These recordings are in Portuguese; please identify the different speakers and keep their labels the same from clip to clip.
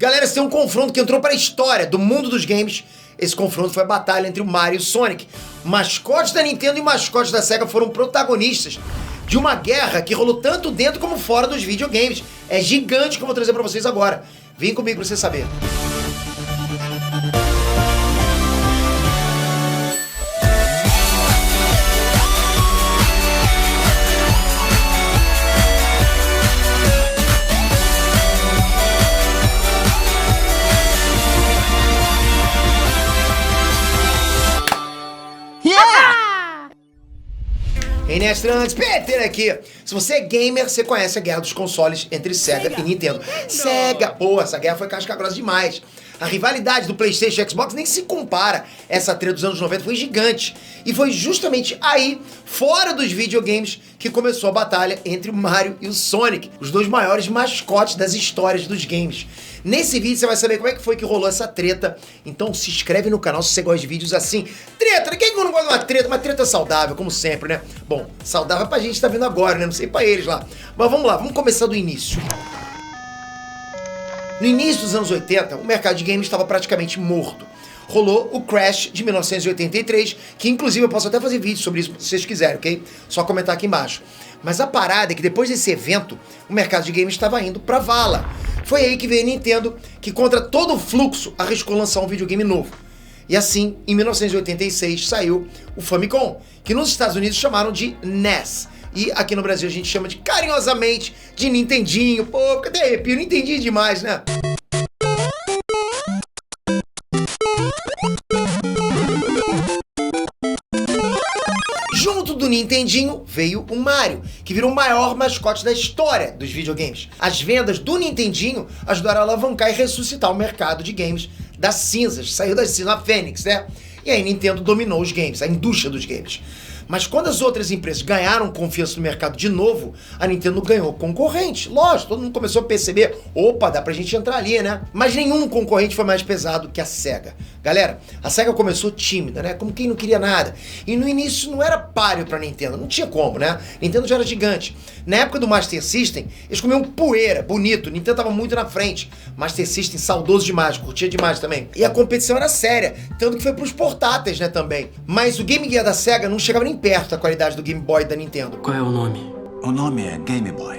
Speaker 1: Galera, esse tem um confronto que entrou para a história do mundo dos games. Esse confronto foi a batalha entre o Mario e o Sonic. Mascotes da Nintendo e mascotes da Sega foram protagonistas de uma guerra que rolou tanto dentro como fora dos videogames. É gigante que eu vou trazer para vocês agora. Vem comigo para você saber. Inestrantes, Peter aqui. Se você é gamer, você conhece a guerra dos consoles entre Sega e Nintendo. Sega, pô, essa guerra foi casca grossa demais. A rivalidade do PlayStation e Xbox nem se compara. Essa treta dos anos 90 foi gigante. E foi justamente aí, fora dos videogames, que começou a batalha entre o Mario e o Sonic, os dois maiores mascotes das histórias dos games. Nesse vídeo você vai saber como é que foi que rolou essa treta. Então se inscreve no canal se você gosta de vídeos assim. Treta, quem não gosta de uma treta? Uma treta saudável, como sempre, né? Bom, saudável pra gente que tá vendo agora, né? Não sei pra eles lá. Mas vamos lá, vamos começar do início. No início dos anos 80, o mercado de games estava praticamente morto. Rolou o Crash de 1983, que inclusive eu posso até fazer vídeo sobre isso se vocês quiserem, ok? Só comentar aqui embaixo. Mas a parada é que depois desse evento, o mercado de games estava indo pra vala. Foi aí que veio a Nintendo, que contra todo o fluxo arriscou lançar um videogame novo. E assim, em 1986, saiu o Famicom, que nos Estados Unidos chamaram de NES. E aqui no Brasil a gente chama de carinhosamente de Nintendinho. Pô, cadê arrepio? Nintendinho demais, né? Junto do Nintendinho veio o Mario, que virou o maior mascote da história dos videogames. As vendas do Nintendinho ajudaram a alavancar e ressuscitar o mercado de games das cinzas. Saiu das cinzas, a Fênix, né? E aí Nintendo dominou os games, a indústria dos games. Mas quando as outras empresas ganharam confiança no mercado de novo, a Nintendo ganhou concorrente. Lógico, todo mundo começou a perceber, opa, dá pra gente entrar ali, né? Mas nenhum concorrente foi mais pesado que a Sega. Galera, a Sega começou tímida, né? Como quem não queria nada. E no início não era páreo pra Nintendo, não tinha como, né? Nintendo já era gigante. Na época do Master System, eles comiam poeira, bonito. Nintendo tava muito na frente. Master System, saudoso demais, curtia demais também. E a competição era séria, tanto que foi pros portáteis, né, também. Mas o Game Gear da Sega não chegava nem perto da qualidade do Game Boy da Nintendo.
Speaker 2: Qual é o nome?
Speaker 3: O nome é Game Boy.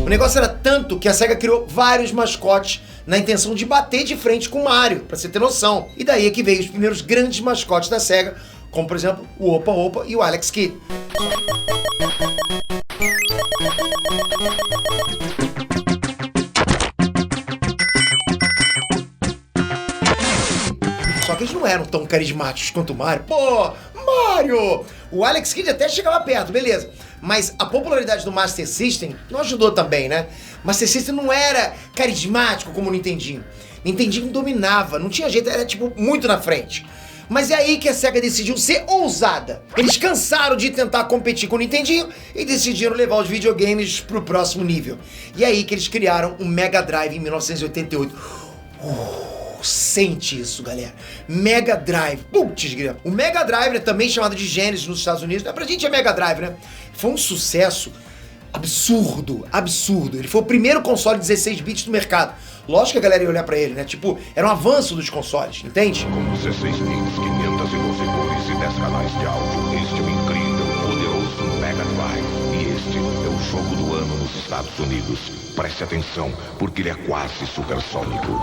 Speaker 1: O negócio era tanto que a Sega criou vários mascotes na intenção de bater de frente com o Mario, pra você ter noção. E daí é que veio os primeiros grandes mascotes da Sega, como por exemplo o Opa Opa e o Alex Kidd. Só que eles não eram tão carismáticos quanto o Mario. Pô, Mario! O Alex Kidd até chegava perto, beleza. Mas a popularidade do Master System não ajudou também, né? Master System não era carismático como o Nintendinho. Nintendinho dominava, não tinha jeito, era tipo muito na frente. Mas é aí que a Sega decidiu ser ousada. Eles cansaram de tentar competir com o Nintendinho e decidiram levar os videogames pro próximo nível. E é aí que eles criaram o Mega Drive em 1988. Sente isso, galera. Mega Drive. Putz, grilo. O Mega Drive é também chamado de Genesis nos Estados Unidos. Pra gente é Mega Drive, né? Foi um sucesso absurdo, absurdo. Ele foi o primeiro console 16 bits do mercado. Lógico que a galera ia olhar pra ele, né? Tipo, era um avanço dos consoles, entende?
Speaker 4: Com 16 bits, 512 cores e 10 canais de áudio, este é o incrível, poderoso Mega Drive. E este é o jogo do ano nos Estados Unidos. Preste atenção, porque ele é quase supersônico.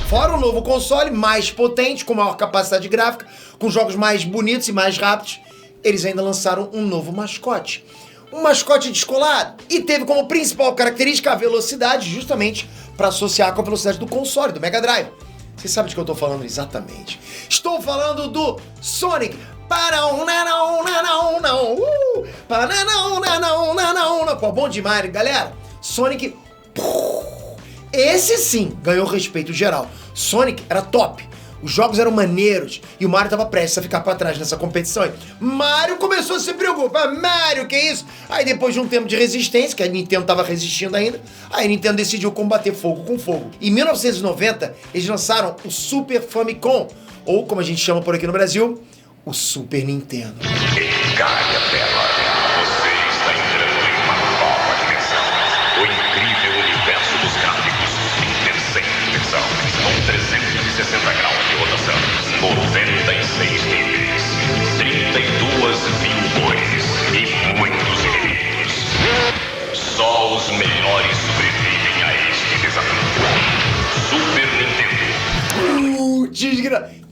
Speaker 1: Fora o novo console, mais potente, com maior capacidade gráfica, com jogos mais bonitos e mais rápidos, eles ainda lançaram um novo mascote. Um mascote descolado. E teve como principal característica a velocidade, justamente para associar com a velocidade do console, do Mega Drive. Você sabe de que eu tô falando exatamente. Estou falando do Sonic. Pô, bom demais, galera. Sonic... Esse sim ganhou respeito geral. Sonic era top. Os jogos eram maneiros e o Mario tava prestes a ficar pra trás nessa competição. Aí, Mario começou a se preocupar. Mario, que isso? Aí depois de um tempo de resistência, que a Nintendo tava resistindo ainda, aí a Nintendo decidiu combater fogo com fogo. Em 1990, eles lançaram o Super Famicom, ou como a gente chama por aqui no Brasil, o Super Nintendo.
Speaker 4: Gaia Terra, você está entrando em uma nova dimensão. O incrível universo dos gráficos em terceira dimensão, com 360 graus de rotação, 96 níveis, 32 mil cores e muitos inimigos. Só os melhores sobrevivem a este desafio. Super Nintendo.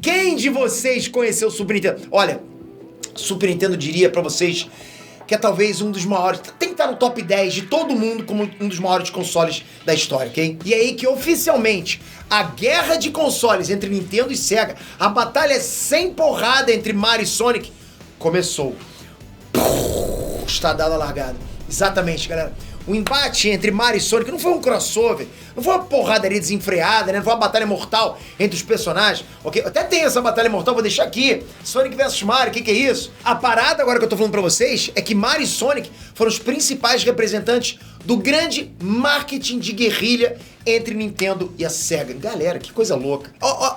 Speaker 1: Quem de vocês conheceu o Super Nintendo? Olha, Super Nintendo diria pra vocês que é talvez um dos maiores, tem que estar no top 10 de todo mundo como um dos maiores consoles da história, ok? E aí que oficialmente a guerra de consoles entre Nintendo e Sega, a batalha sem porrada entre Mario e Sonic, começou. Está dada a largada. Exatamente, galera. O embate entre Mario e Sonic não foi um crossover, não foi uma porradaria desenfreada, né? Não foi uma batalha mortal entre os personagens, ok? Até tem essa batalha mortal, vou deixar aqui. Sonic vs Mario, o que é isso? A parada agora que eu tô falando pra vocês é que Mario e Sonic foram os principais representantes do grande marketing de guerrilha entre Nintendo e a Sega. Galera, que coisa louca.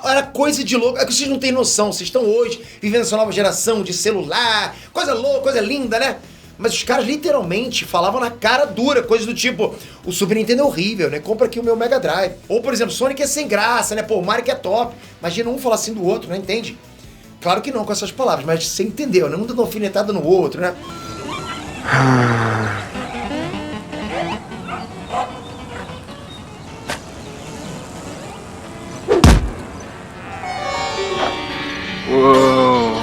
Speaker 1: Era coisa de louco. É que vocês não têm noção. Vocês estão hoje vivendo essa nova geração de celular. Coisa louca, coisa linda, né? Mas os caras literalmente falavam na cara dura, coisas do tipo, o Super Nintendo é horrível, né? Compra aqui o meu Mega Drive. Ou, por exemplo, Sonic é sem graça, né? Pô, o Mario que é top. Imagina um falar assim do outro, né? Entende? Claro que não com essas palavras, mas você entendeu, né? Um dando alfinetada no outro, né?
Speaker 2: Whoa.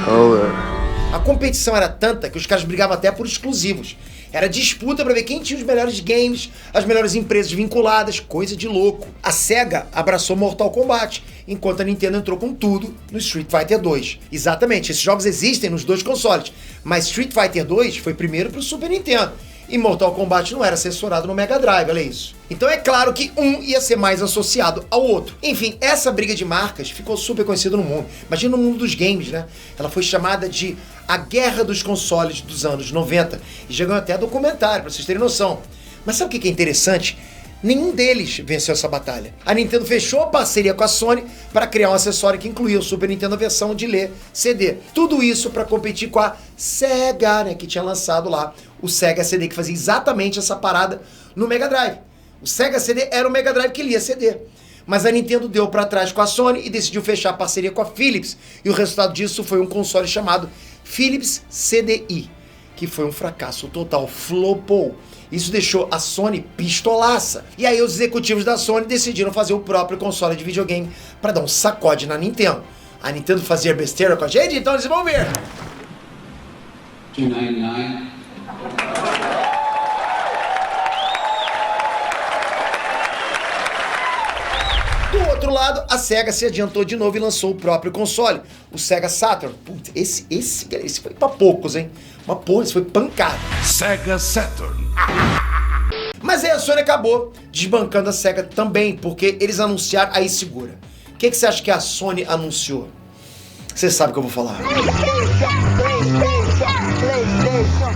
Speaker 2: Color.
Speaker 1: A competição era tanta que os caras brigavam até por exclusivos. Era disputa pra ver quem tinha os melhores games, as melhores empresas vinculadas, coisa de louco. A Sega abraçou Mortal Kombat, enquanto a Nintendo entrou com tudo no Street Fighter 2. Exatamente, esses jogos existem nos dois consoles, mas Street Fighter 2 foi primeiro pro Super Nintendo. E Mortal Kombat não era assessorado no Mega Drive, olha isso. Então é claro que um ia ser mais associado ao outro. Enfim, essa briga de marcas ficou super conhecida no mundo. Imagina no mundo dos games, né? Ela foi chamada de a Guerra dos Consoles dos anos 90. E já ganhou até documentário, pra vocês terem noção. Mas sabe o que é interessante? Nenhum deles venceu essa batalha. A Nintendo fechou a parceria com a Sony para criar um acessório que incluía o Super Nintendo versão de ler CD. Tudo isso para competir com a Sega, né, que tinha lançado lá o Sega CD, que fazia exatamente essa parada no Mega Drive. O Sega CD era o Mega Drive que lia CD. Mas a Nintendo deu para trás com a Sony e decidiu fechar a parceria com a Philips. E o resultado disso foi um console chamado Philips CDI, que foi um fracasso total, flopou. Isso deixou a Sony pistolaça. E aí os executivos da Sony decidiram fazer o próprio console de videogame para dar um sacode na Nintendo. A Nintendo fazia besteira com a gente, então eles vão ver.
Speaker 5: $2.99.
Speaker 1: Do outro lado, a Sega se adiantou de novo e lançou o próprio console, o Sega Saturn. Putz, esse foi pra poucos, hein? Mas porra, esse foi pancada.
Speaker 3: Sega Saturn.
Speaker 1: Mas aí a Sony acabou desbancando a Sega também, porque eles anunciaram... Aí segura. O que você acha que a Sony anunciou? Você sabe o que eu vou falar.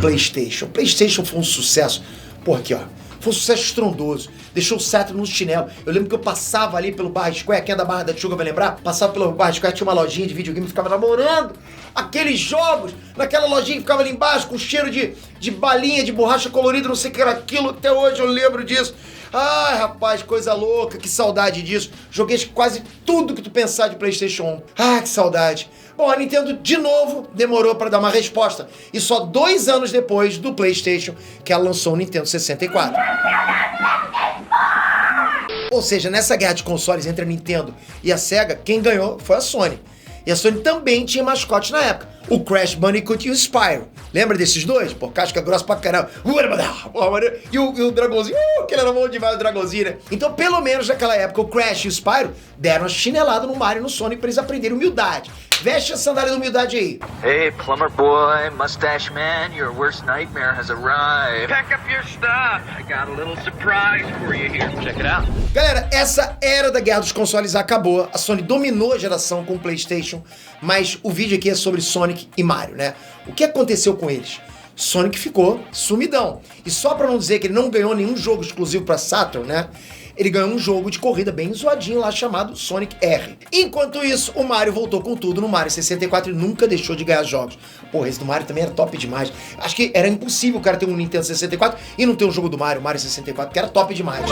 Speaker 1: PlayStation. PlayStation foi um sucesso. Porra, aqui ó. Foi um sucesso estrondoso. Deixou o Saturn no chinelo. Eu lembro que eu passava ali pelo Barra Square, quem é da Barra da Tijuca vai lembrar? Passava pelo Barra Square, tinha uma lojinha de videogame, ficava namorando aqueles jogos, naquela lojinha que ficava ali embaixo, com cheiro de balinha, de borracha colorida, não sei o que era aquilo, até hoje eu lembro disso. Ai, rapaz, coisa louca, que saudade disso. Joguei quase tudo que tu pensar de PlayStation 1. Ah, que saudade. Bom, a Nintendo, de novo, demorou para dar uma resposta. E só 2 anos depois do PlayStation que ela lançou o Nintendo 64. Ou seja, nessa guerra de consoles entre a Nintendo e a Sega, quem ganhou foi a Sony. E a Sony também tinha mascote na época. o Crash Bandicoot e o Spyro. Lembra desses dois? Pô, casca grossa pra caramba. E o dragãozinho, que ele era bom demais, o dragãozinho, né? Então, pelo menos naquela época, o Crash e o Spyro deram uma chinelada no Mario e no Sonic pra eles aprenderem humildade. Veste a sandália da humildade aí.
Speaker 2: Hey, plumber boy, mustache man, your worst nightmare has arrived.
Speaker 5: Pack up your stuff. I got a little surprise for you here. Check it out.
Speaker 1: Galera, essa era da guerra dos consoles acabou. A Sony dominou a geração com o PlayStation, mas o vídeo aqui é sobre Sonic e Mario, né? O que aconteceu com eles? Sonic ficou sumidão. E só pra não dizer que ele não ganhou nenhum jogo exclusivo pra Saturn, né? Ele ganhou um jogo de corrida bem zoadinho lá chamado Sonic R. Enquanto isso, o Mario voltou com tudo no Mario 64 e nunca deixou de ganhar jogos. Porra, esse do Mario também era top demais. Acho que era impossível o cara ter um Nintendo 64 e não ter um jogo do Mario 64, que era top demais.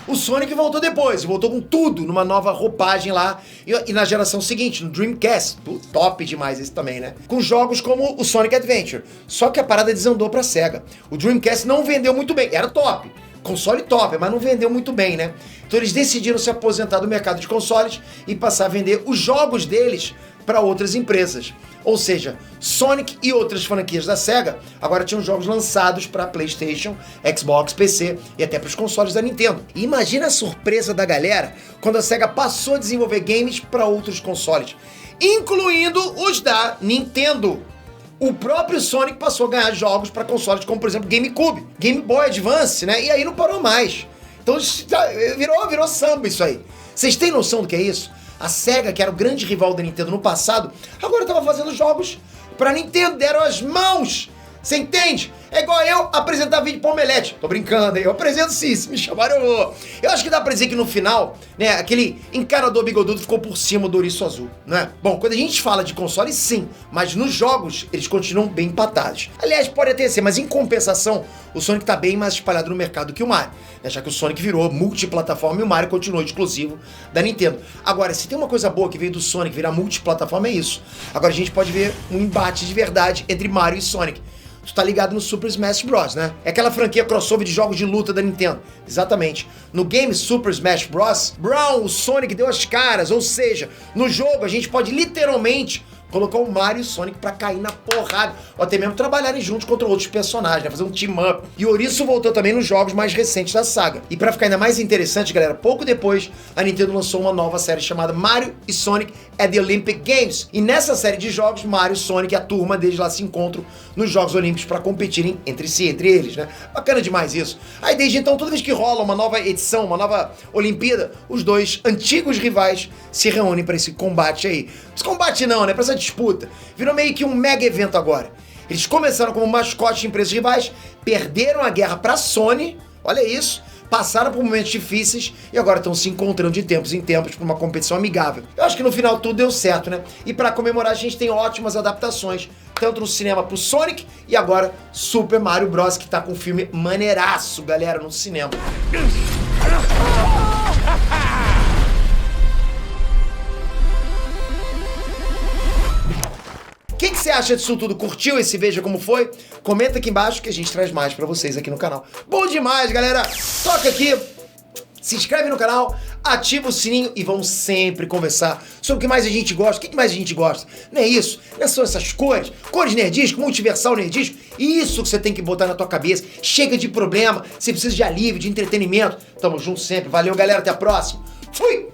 Speaker 1: O Sonic voltou depois, voltou com tudo, numa nova roupagem lá, e na geração seguinte, no Dreamcast, top demais esse também, né? Com jogos como o Sonic Adventure, só que a parada desandou pra Sega. O Dreamcast não vendeu muito bem, era top, console top, mas não vendeu muito bem, né? Então eles decidiram se aposentar do mercado de consoles e passar a vender os jogos deles para outras empresas. Ou seja, Sonic e outras franquias da Sega agora tinham jogos lançados para PlayStation, Xbox, PC e até para os consoles da Nintendo. E imagina a surpresa da galera quando a Sega passou a desenvolver games para outros consoles, incluindo os da Nintendo. O próprio Sonic passou a ganhar jogos para consoles como, por exemplo, GameCube, Game Boy Advance, né? E aí não parou mais. Então virou samba isso aí. Vocês têm noção do que é isso? A Sega, que era o grande rival da Nintendo no passado, agora estava fazendo jogos pra Nintendo, deram as mãos. Você entende? É igual eu apresentar vídeo pro Omelete. Tô brincando, hein? Eu apresento sim, se me chamarem eu vou. Eu acho que dá pra dizer que no final, né, aquele encanador bigodudo ficou por cima do ouriço azul, né? Bom, quando a gente fala de console, sim, mas nos jogos eles continuam bem empatados. Aliás, pode até ser, mas em compensação, o Sonic tá bem mais espalhado no mercado que o Mario, né? Já que o Sonic virou multiplataforma e o Mario continuou exclusivo da Nintendo. Agora, se tem uma coisa boa que veio do Sonic virar multiplataforma, é isso. Agora a gente pode ver um embate de verdade entre Mario e Sonic. Tu tá ligado no Super Smash Bros, né? É aquela franquia crossover de jogos de luta da Nintendo. Exatamente. No game Super Smash Bros, Brown, o Sonic deu as caras, ou seja, no jogo a gente pode literalmente colocar o Mario e o Sonic pra cair na porrada, ou até mesmo trabalharem juntos contra outros personagens, né? Fazer um team-up. E o ouriço voltou também nos jogos mais recentes da saga. E pra ficar ainda mais interessante, galera, pouco depois, a Nintendo lançou uma nova série chamada Mario e Sonic at the Olympic Games. E nessa série de jogos, Mario, Sonic e a turma deles lá se encontram nos Jogos Olímpicos pra competirem entre si, entre eles, né? Bacana demais isso. Aí desde então, toda vez que rola uma nova edição, uma nova Olimpíada, os dois antigos rivais se reúnem pra esse combate aí. Esse combate não, né? Pra essa disputa. Virou meio que um mega evento agora. Eles começaram como mascote de empresas rivais, perderam a guerra pra Sony, olha isso, passaram por momentos difíceis e agora estão se encontrando de tempos em tempos pra uma competição amigável. Eu acho que no final tudo deu certo, né? E pra comemorar a gente tem ótimas adaptações, tanto no cinema pro Sonic e agora Super Mario Bros, que tá com um filme maneiraço, galera, no cinema. O que você acha disso tudo? Curtiu esse Veja Como Foi? Comenta aqui embaixo que a gente traz mais pra vocês aqui no canal. Bom demais, galera! Toca aqui, se inscreve no canal, ativa o sininho e vamos sempre conversar sobre o que mais a gente gosta. O que mais a gente gosta? Não é isso? Não são essas cores? Cores nerdisco, multiversal nerdisco? Isso que você tem que botar na tua cabeça. Chega de problema, você precisa de alívio, de entretenimento. Tamo junto sempre. Valeu, galera. Até a próxima. Fui!